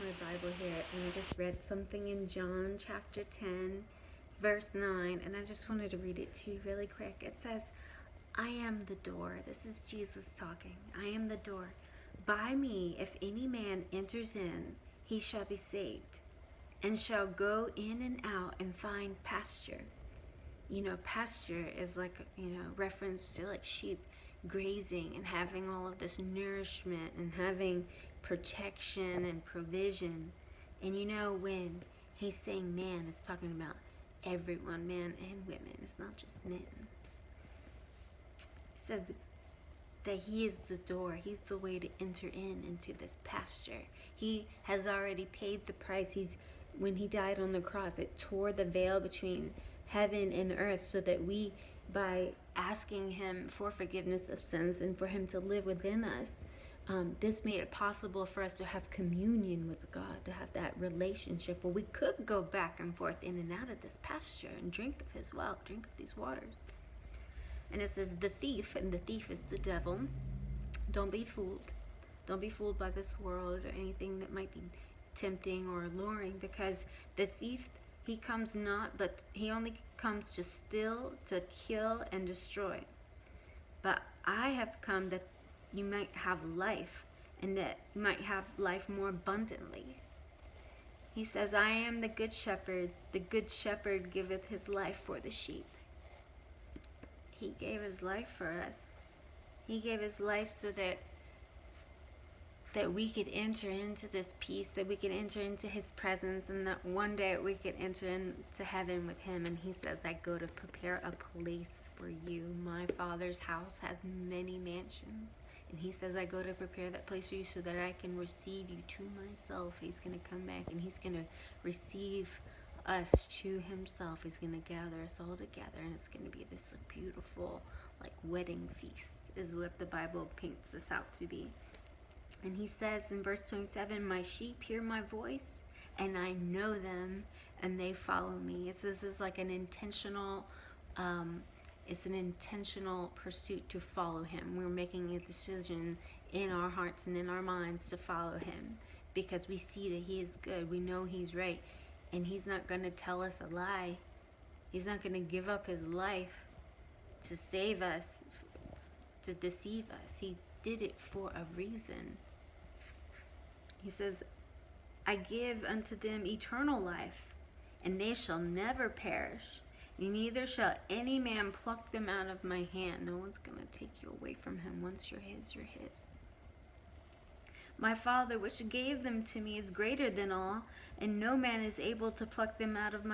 my Bible here, and I just read something in John chapter 10, verse 9, and I just wanted to read it to you really quick. It says, I am the door. This is Jesus talking. I am the door. By me, if any man enters in, he shall be saved, and shall go in and out and find pasture. You know, pasture is like, reference to like sheep grazing and having all of this nourishment and having protection and provision. And when he's saying man, it's talking about everyone, men and women. It's not just men. It says that he is the door. He's the way to enter into this pasture. He has already paid the price. When he died on the cross, it tore the veil between heaven and earth, so that we, by asking him for forgiveness of sins and for him to live within us, this made it possible for us to have communion with God, to have that relationship where we could go back and forth in and out of this pasture and drink of his well, drink of these waters. And it says the thief, and the thief is the devil. Don't be fooled. Don't be fooled by this world or anything that might be tempting or alluring, because the thief, he comes not, but he only comes to steal, to kill, and destroy. But I have come that you might have life, and that you might have life more abundantly. He says, I am the good shepherd. The good shepherd giveth his life for the sheep. He gave his life for us. He gave his life so that we could enter into this peace, that we could enter into his presence, and that one day we could enter into heaven with him. And he says, I go to prepare a place for you. My Father's house has many mansions. And he says, I go to prepare that place for you so that I can receive you to myself. He's going to come back and he's going to receive us to himself. He's going to gather us all together, and it's going to be this beautiful like wedding feast, is what the Bible paints this out to be. And he says in verse 27, my sheep hear my voice, and I know them, and they follow me. This is like an intentional, it's an intentional pursuit to follow him. We're making a decision in our hearts and in our minds to follow him, because we see that he is good. We know he's right, and he's not going to tell us a lie. He's not going to give up his life to save us, to deceive us. He did it for a reason. He says, I give unto them eternal life, and they shall never perish, and neither shall any man pluck them out of my hand. No one's going to take you away from him. Once you're his, you're his. My Father, which gave them to me, is greater than all, and no man is able to pluck them out of my